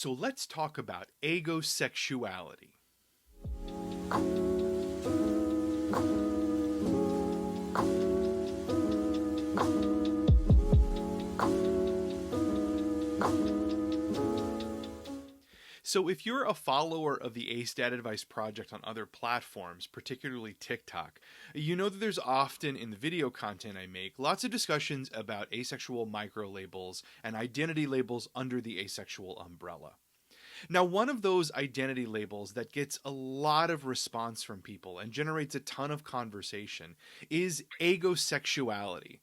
So let's talk about agosexuality. So if you're a follower of the Ace Data Device project on other platforms, particularly TikTok, you know that there's often in the video content I make lots of discussions about asexual microlabels and identity labels under the asexual umbrella. Now, one of those identity labels that gets a lot of response from people and generates a ton of conversation is agosexuality.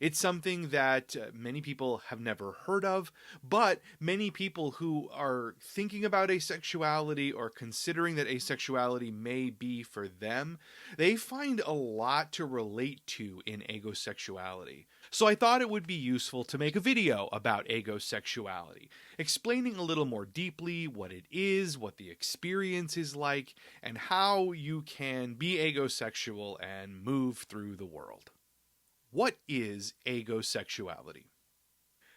It's something that many people have never heard of, but many people who are thinking about asexuality or considering that asexuality may be for them, they find a lot to relate to in agosexuality. So I thought it would be useful to make a video about agosexuality, explaining a little more deeply what it is, what the experience is like, and how you can be agosexual and move through the world. What is agosexuality?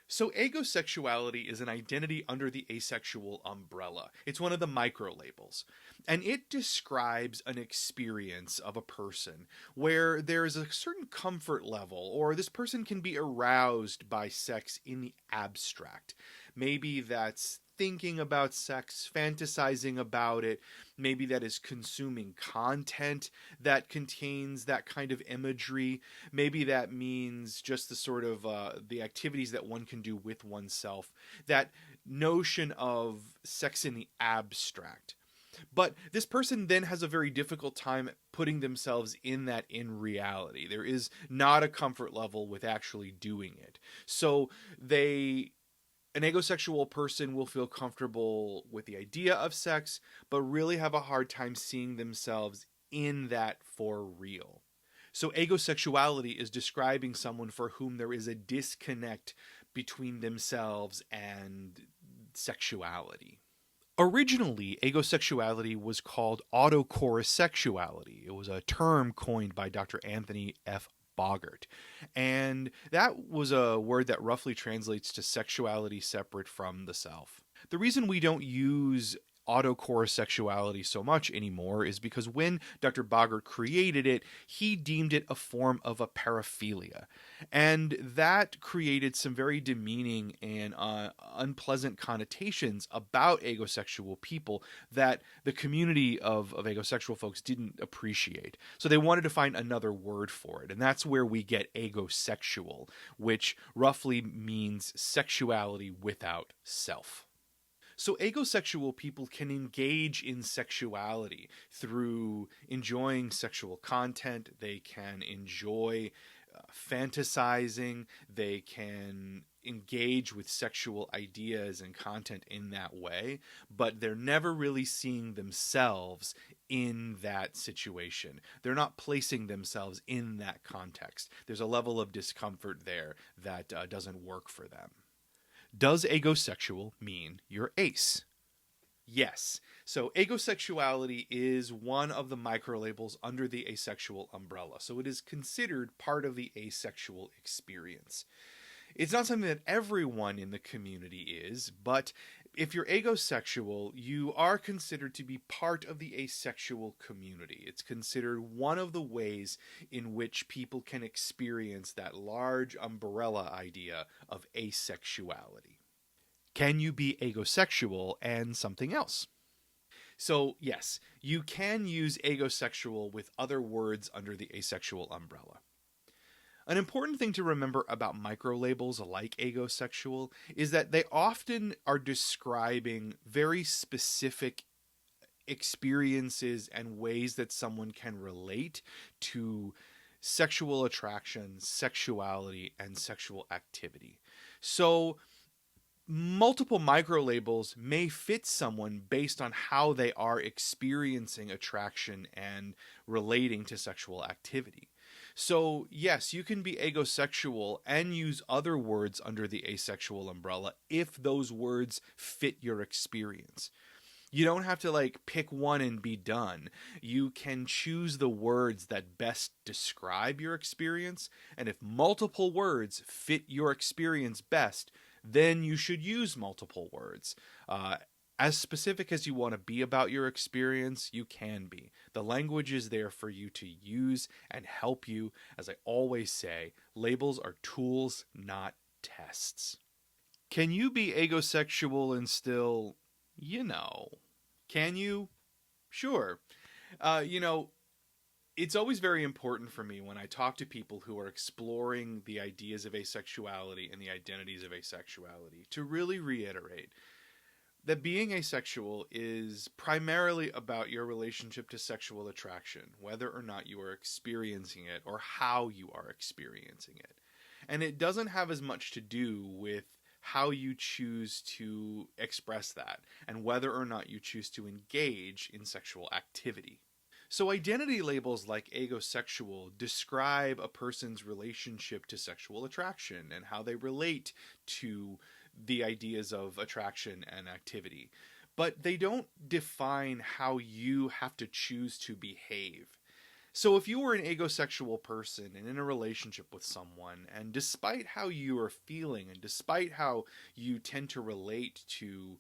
So agosexuality is an identity under the asexual umbrella. It's one of the microlabels. And it describes an experience of a person where there is a certain comfort level, or this person can be aroused by sex in the abstract. Maybe that's thinking about sex, fantasizing about it. Maybe that is consuming content that contains that kind of imagery. Maybe that means just the sort of the activities that one can do with oneself. That notion of sex in the abstract. But this person then has a very difficult time putting themselves in that in reality. There is not a comfort level with actually doing it. So an agosexual person will feel comfortable with the idea of sex, but really have a hard time seeing themselves in that for real. So agosexuality is describing someone for whom there is a disconnect between themselves and sexuality. Originally, agosexuality was called autocorosexuality. It was a term coined by Dr. Anthony F. Boggart. And that was a word that roughly translates to sexuality separate from the self. The reason we don't use autocorosexuality so much anymore is because when Dr. Boggart created it, he deemed it a form of a paraphilia. And that created some very demeaning and unpleasant connotations about agosexual people that the community of agosexual folks didn't appreciate. So they wanted to find another word for it. And that's where we get agosexual, which roughly means sexuality without self. So agosexual people can engage in sexuality through enjoying sexual content. They can enjoy fantasizing. They can engage with sexual ideas and content in that way, but they're never really seeing themselves in that situation. They're not placing themselves in that context. There's a level of discomfort there that doesn't work for them. Does agosexual mean you're ace? Yes. So agosexuality is one of the microlabels under the asexual umbrella. So it is considered part of the asexual experience. It's not something that everyone in the community is, but if you're agosexual, you are considered to be part of the asexual community. It's considered one of the ways in which people can experience that large umbrella idea of asexuality. Can you be agosexual and something else? So yes, you can use agosexual with other words under the asexual umbrella. An important thing to remember about microlabels like agosexual is that they often are describing very specific experiences and ways that someone can relate to sexual attraction, sexuality, and sexual activity. So multiple microlabels may fit someone based on how they are experiencing attraction and relating to sexual activity. So yes, you can be agosexual and use other words under the asexual umbrella if those words fit your experience. You don't have to pick one and be done. You can choose the words that best describe your experience, and if multiple words fit your experience best, then you should use multiple words. As specific as you want to be about your experience, you can be. The language is there for you to use and help you. As I always say, labels are tools, not tests. Can you be agosexual and still, can you? Sure. You know, it's always very important for me when I talk to people who are exploring the ideas of asexuality and the identities of asexuality to really reiterate that being asexual is primarily about your relationship to sexual attraction, whether or not you are experiencing it or how you are experiencing it. And it doesn't have as much to do with how you choose to express that and whether or not you choose to engage in sexual activity. So identity labels like agosexual describe a person's relationship to sexual attraction and how they relate to the ideas of attraction and activity. But they don't define how you have to choose to behave. So if you were an agosexual person and in a relationship with someone, and despite how you are feeling and despite how you tend to relate to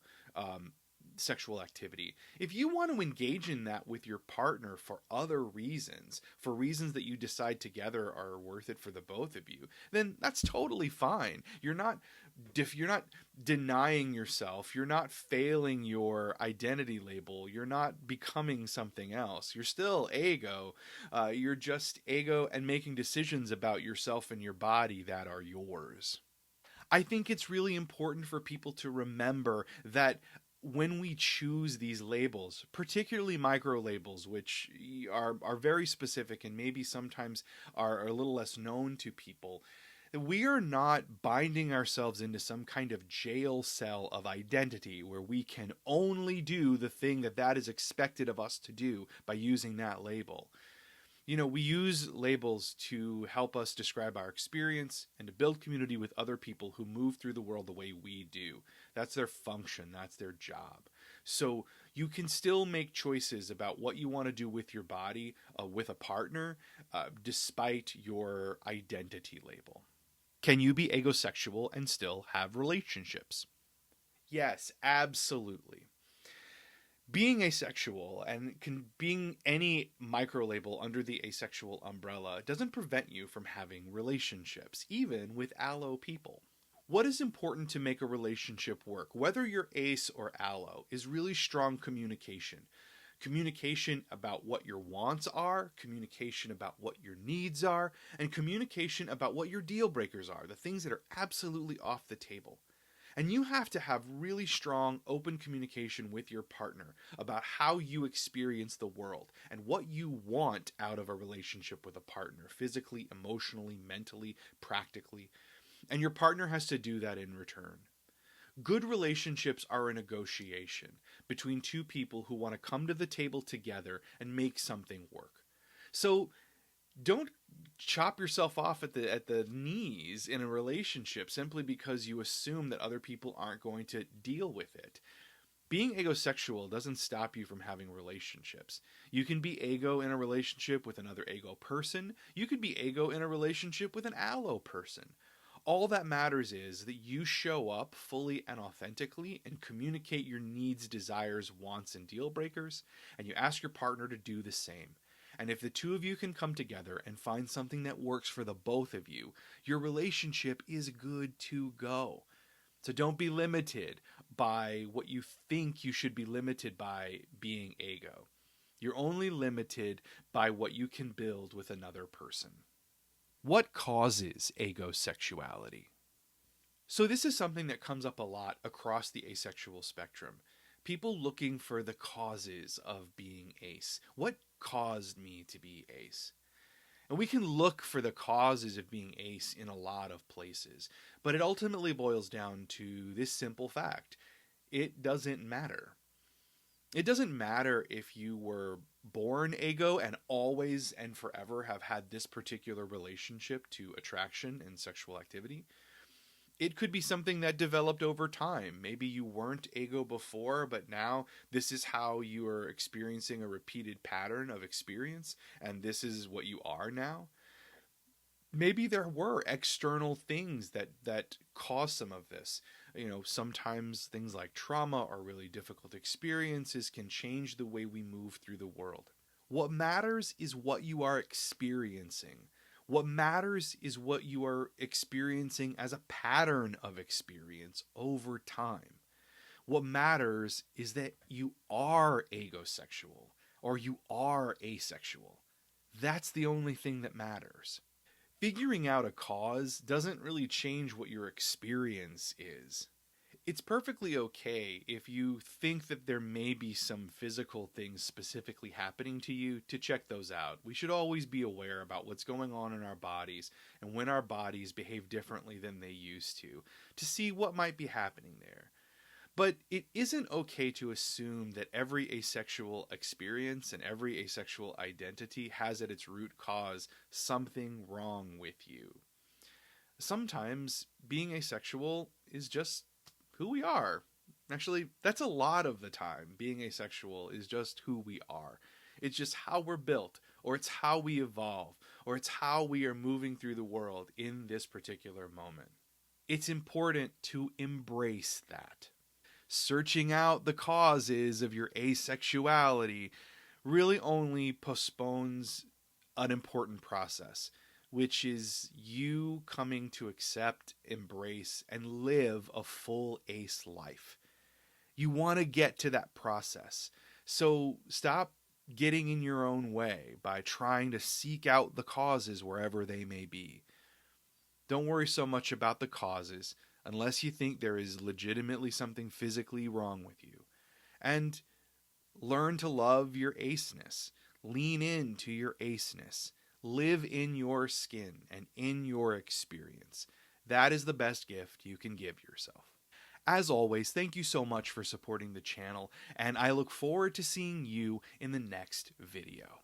sexual activity, if you want to engage in that with your partner for other reasons, for reasons that you decide together are worth it for the both of you, then that's totally fine. You're not denying yourself, you're not failing your identity label, you're not becoming something else. You're still ego. You're just ego and making decisions about yourself and your body that are yours. I think it's really important for people to remember that when we choose these labels, particularly micro labels, which are very specific and maybe sometimes are a little less known to people, we are not binding ourselves into some kind of jail cell of identity where we can only do the thing that is expected of us to do by using that label. We use labels to help us describe our experience and to build community with other people who move through the world the way we do. That's their function, that's their job. So you can still make choices about what you want to do with your body, with a partner, despite your identity label. Can you be agosexual and still have relationships? Yes, absolutely. Being asexual and being any microlabel under the asexual umbrella doesn't prevent you from having relationships, even with allo people. What is important to make a relationship work, whether you're ace or allo, is really strong communication. Communication about what your wants are, communication about what your needs are, and communication about what your deal breakers are, the things that are absolutely off the table. And you have to have really strong, open communication with your partner about how you experience the world and what you want out of a relationship with a partner, physically, emotionally, mentally, practically. And your partner has to do that in return. Good relationships are a negotiation between two people who want to come to the table together and make something work. So don't chop yourself off at the knees in a relationship simply because you assume that other people aren't going to deal with it. Being agosexual doesn't stop you from having relationships. You can be ego in a relationship with another ego person. You could be ego in a relationship with an allo person. All that matters is that you show up fully and authentically and communicate your needs, desires, wants, and deal breakers, and you ask your partner to do the same. And if the two of you can come together and find something that works for the both of you, your relationship is good to go. So don't be limited by what you think you should be limited by being ego. You're only limited by what you can build with another person. What causes agosexuality? So this is something that comes up a lot across the asexual spectrum. People looking for the causes of being ace. What caused me to be ace? And we can look for the causes of being ace in a lot of places, but it ultimately boils down to this simple fact. It doesn't matter. It doesn't matter if you were born ego and always and forever have had this particular relationship to attraction and sexual activity. It could be something that developed over time. Maybe you weren't ego before, but now this is how you are experiencing a repeated pattern of experience, and this is what you are now. Maybe there were external things that caused some of this. Sometimes things like trauma or really difficult experiences can change the way we move through the world. What matters is what you are experiencing. What matters is what you are experiencing as a pattern of experience over time. What matters is that you are agosexual or you are asexual. That's the only thing that matters. Figuring out a cause doesn't really change what your experience is. It's perfectly okay if you think that there may be some physical things specifically happening to you to check those out. We should always be aware about what's going on in our bodies and when our bodies behave differently than they used to see what might be happening there. But it isn't okay to assume that every asexual experience and every asexual identity has at its root cause something wrong with you. Sometimes being asexual is just who we are. Actually, that's a lot of the time. Being asexual is just who we are. It's just how we're built, or it's how we evolve, or it's how we are moving through the world in this particular moment. It's important to embrace that. Searching out the causes of your asexuality really only postpones an important process, which is you coming to accept, embrace, and live a full ace life. You want to get to that process. So stop getting in your own way by trying to seek out the causes wherever they may be. Don't worry so much about the causes unless you think there is legitimately something physically wrong with you. And learn to love your aceness. Lean into your aceness. Live in your skin and in your experience. That is the best gift you can give yourself. As always, thank you so much for supporting the channel, and I look forward to seeing you in the next video.